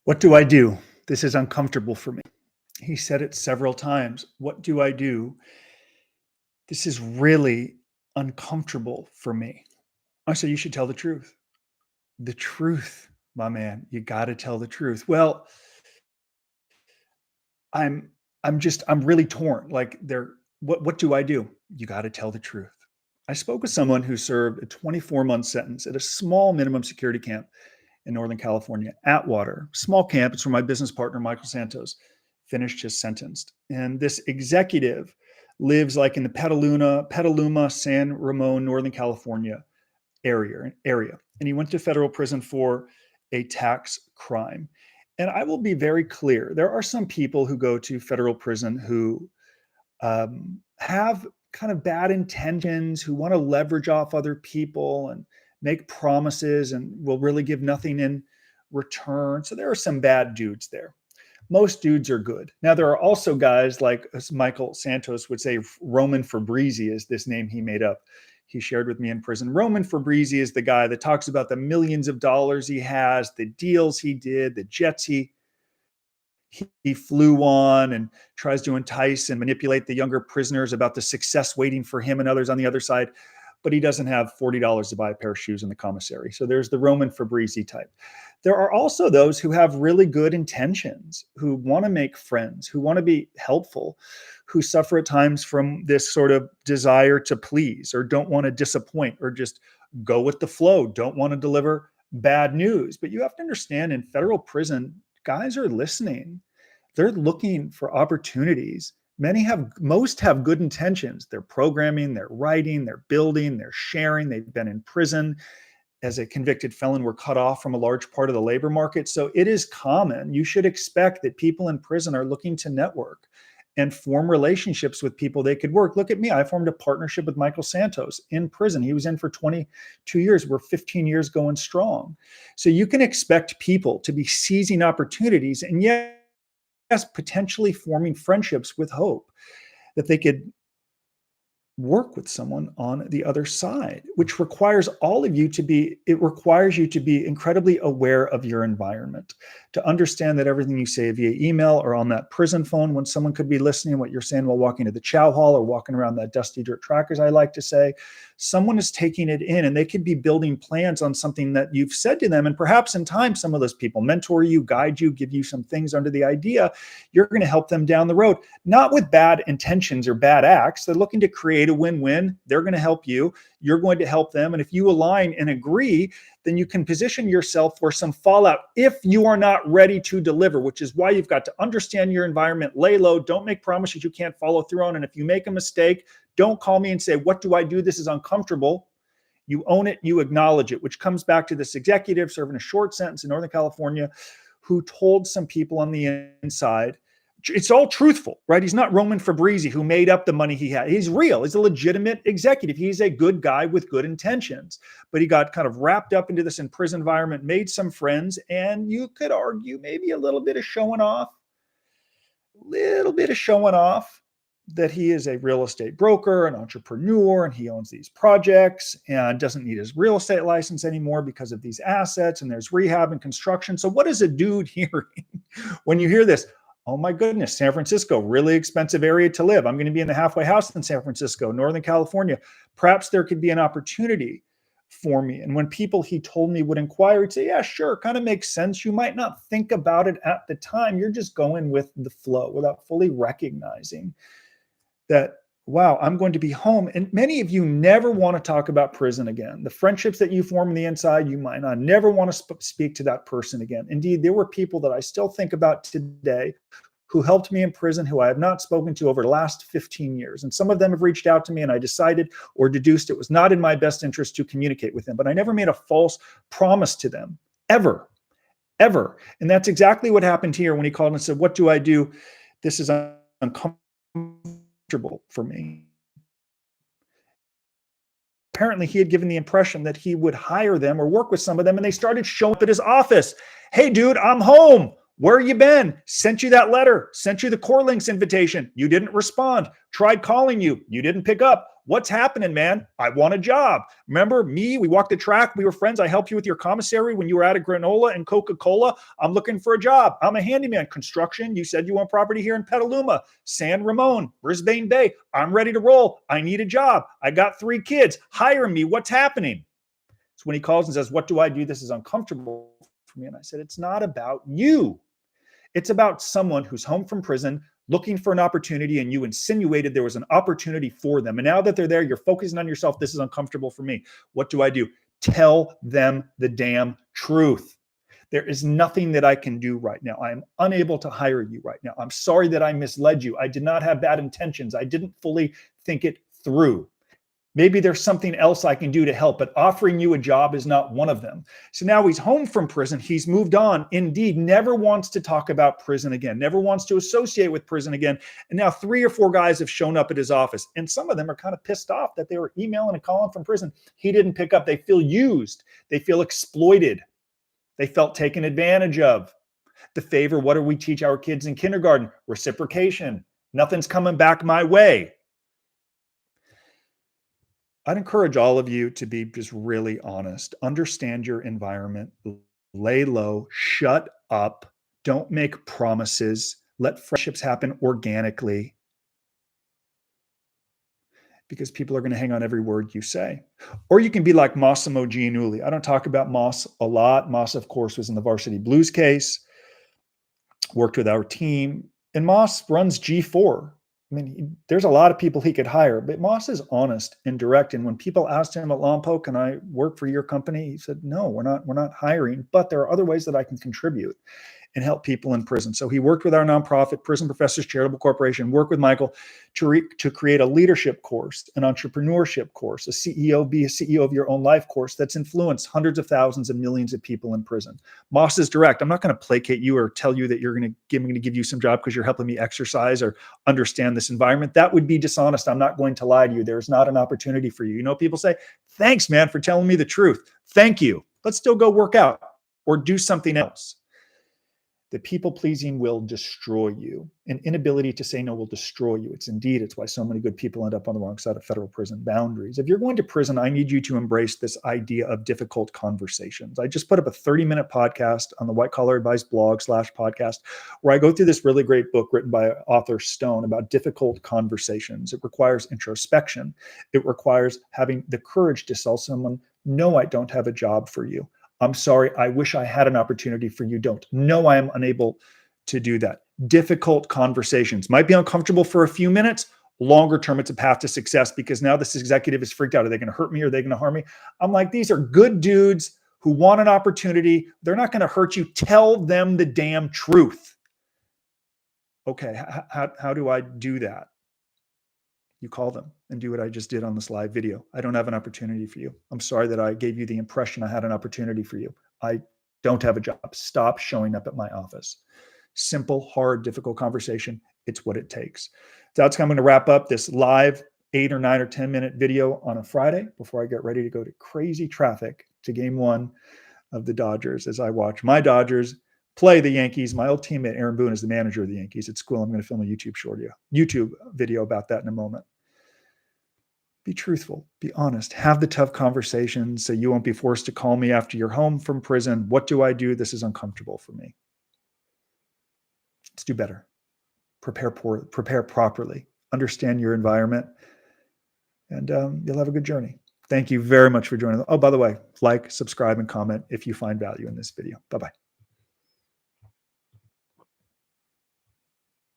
What do I do? This is uncomfortable for me. He said it several times. What do I do? This is really uncomfortable for me. I said, you should tell the truth. The truth, my man. You got to tell the truth. Well, I'm I'm really torn. Like what do I do? You got to tell the truth. I spoke with someone who served a 24-month sentence at a small minimum security camp in Northern California, Atwater. Small camp. It's where my business partner, Michael Santos, finished his sentence. And this executive lives like in the Petaluma, San Ramon, Northern California area. And he went to federal prison for a tax crime. And I will be very clear. There are some people who go to federal prison who have kind of bad intentions, who want to leverage off other people and make promises and will really give nothing in return. So there are some bad dudes there. Most dudes are good. Now, there are also guys like, as Michael Santos would say, Roman Fabrizi is this name he made up. He shared with me in prison. Roman Fabrizi is the guy that talks about the millions of dollars he has, the deals he did, the jets he flew on, and tries to entice and manipulate the younger prisoners about the success waiting for him and others on the other side. But he doesn't have $40 to buy a pair of shoes in the commissary. So there's the Roman Fabrizi type. There are also those who have really good intentions, who want to make friends, who want to be helpful, who suffer at times from this sort of desire to please or don't want to disappoint or just go with the flow, don't want to deliver bad news. But you have to understand, in federal prison, guys are listening. They're looking for opportunities. Most have good intentions. They're programming, they're writing, they're building, they're sharing. They've been in prison as a convicted felon, were cut off from a large part of the labor market. So it is common. You should expect that people in prison are looking to network and form relationships with people they could work. Look at me. I formed a partnership with Michael Santos in prison. He was in for 22 years. We're 15 years going strong. So you can expect people to be seizing opportunities and yes, potentially forming friendships with hope that they could work with someone on the other side, which requires it requires you to be incredibly aware of your environment, to understand that everything you say via email or on that prison phone, when someone could be listening, what you're saying while walking to the chow hall or walking around that dusty dirt track, as I like to say, someone is taking it in and they could be building plans on something that you've said to them. And perhaps in time, some of those people mentor you, guide you, give you some things under the idea. You're going to help them down the road, not with bad intentions or bad acts. They're looking to create a win-win. They're going to help you. You're going to help them. And if you align and agree, then you can position yourself for some fallout if you are not ready to deliver, which is why you've got to understand your environment, lay low, don't make promises you can't follow through on. And if you make a mistake, don't call me and say, what do I do? This is uncomfortable. You own it, you acknowledge it, which comes back to this executive serving a short sentence in Northern California who told some people on the inside, it's all truthful, right? He's not Roman Fabrizi who made up the money he had. He's real. He's a legitimate executive. He's a good guy with good intentions, but he got kind of wrapped up into this in prison environment, made some friends, and you could argue maybe a little bit of showing off that he is a real estate broker, an entrepreneur, and he owns these projects and doesn't need his real estate license anymore because of these assets, and there's rehab and construction. So what is a dude hearing when you hear this? Oh my goodness, San Francisco, really expensive area to live. I'm going to be in the halfway house in San Francisco, Northern California. Perhaps there could be an opportunity for me. And when people he told me would inquire, he'd say, yeah, sure, kind of makes sense. You might not think about it at the time. You're just going with the flow without fully recognizing that, wow, I'm going to be home. And many of you never want to talk about prison again. The friendships that you form on the inside, you might not never want to speak to that person again. Indeed, there were people that I still think about today who helped me in prison, who I have not spoken to over the last 15 years. And some of them have reached out to me and I decided or deduced it was not in my best interest to communicate with them. But I never made a false promise to them, ever. And that's exactly what happened here when he called and said, what do I do? This is uncomfortable for me. Apparently, he had given the impression that he would hire them or work with some of them, and they started showing up at his office. Hey, dude, I'm home. Where you been? Sent you that letter, sent you the core links invitation. You didn't respond. Tried calling you. You didn't pick up. What's happening, man? I want a job. Remember me? We walked the track. We were friends. I helped you with your commissary when you were out of granola and Coca-Cola. I'm looking for a job. I'm a handyman. Construction. You said you want property here in Petaluma, San Ramon, Brisbane Bay. I'm ready to roll. I need a job. I got 3 kids. Hire me. What's happening? So when he calls and says, what do I do? This is uncomfortable for me. And I said, it's not about you. It's about someone who's home from prison looking for an opportunity, and you insinuated there was an opportunity for them. And now that they're there, you're focusing on yourself. This is uncomfortable for me. What do I do? Tell them the damn truth. There is nothing that I can do right now. I am unable to hire you right now. I'm sorry that I misled you. I did not have bad intentions. I didn't fully think it through. Maybe there's something else I can do to help, but offering you a job is not one of them. So now he's home from prison. He's moved on. Indeed, never wants to talk about prison again, never wants to associate with prison again. And now 3 or 4 guys have shown up at his office, and some of them are kind of pissed off that they were emailing and calling from prison. He didn't pick up. They feel used. They feel exploited. They felt taken advantage of. The favor, what do we teach our kids in kindergarten? Reciprocation. Nothing's coming back my way. I'd encourage all of you to be just really honest. Understand your environment. Lay low. Shut up. Don't make promises. Let friendships happen organically, because people are going to hang on every word you say. Or you can be like Massimo Giannulli. I don't talk about Moss a lot. Moss, of course, was in the Varsity Blues case, worked with our team. And Moss runs G4. I mean, there's a lot of people he could hire, but Moss is honest and direct. And when people asked him at Lompo, can I work for your company? He said, no, we're not hiring, but there are other ways that I can contribute and help people in prison. So he worked with our nonprofit, Prison Professors Charitable Corporation, worked with Michael to create a leadership course, an entrepreneurship course, be a CEO of your own life course that's influenced hundreds of thousands and millions of people in prison. Moss is direct. I'm not going to placate you or tell you that I'm going to give you some job because you're helping me exercise or understand this environment. That would be dishonest. I'm not going to lie to you. There's not an opportunity for you. You know, people say, thanks, man, for telling me the truth. Thank you. Let's still go work out or do something else. The people-pleasing will destroy you. An inability to say no will destroy you. It's why so many good people end up on the wrong side of federal prison boundaries. If you're going to prison, I need you to embrace this idea of difficult conversations. I just put up a 30-minute podcast on the White Collar Advice blog/podcast, where I go through this really great book written by author Stone about difficult conversations. It requires introspection. It requires having the courage to tell someone, no, I don't have a job for you. I'm sorry, I wish I had an opportunity for you. Don't. No, I am unable to do that. Difficult conversations might be uncomfortable for a few minutes. Longer term, it's a path to success, because now this executive is freaked out. Are they going to hurt me? Are they going to harm me? I'm like, these are good dudes who want an opportunity. They're not going to hurt you. Tell them the damn truth. Okay, how do I do that? You call them and do what I just did on this live video. I don't have an opportunity for you. I'm sorry that I gave you the impression I had an opportunity for you. I don't have a job. Stop showing up at my office. Simple, hard, difficult conversation. It's what it takes. So that's how I'm going to wrap up this live 8 or 9 or 10-minute video on a Friday before I get ready to go to crazy traffic to game 1 of the Dodgers as I watch my Dodgers play the Yankees. My old teammate Aaron Boone is the manager of the Yankees at school. I'm going to film a YouTube video about that in a moment. Be truthful, be honest, have the tough conversations so you won't be forced to call me after you're home from prison. What do I do? This is uncomfortable for me. Let's do better. Prepare properly. Understand your environment, and you'll have a good journey. Thank you very much for joining. Oh, by the way, like, subscribe, and comment if you find value in this video. Bye-bye.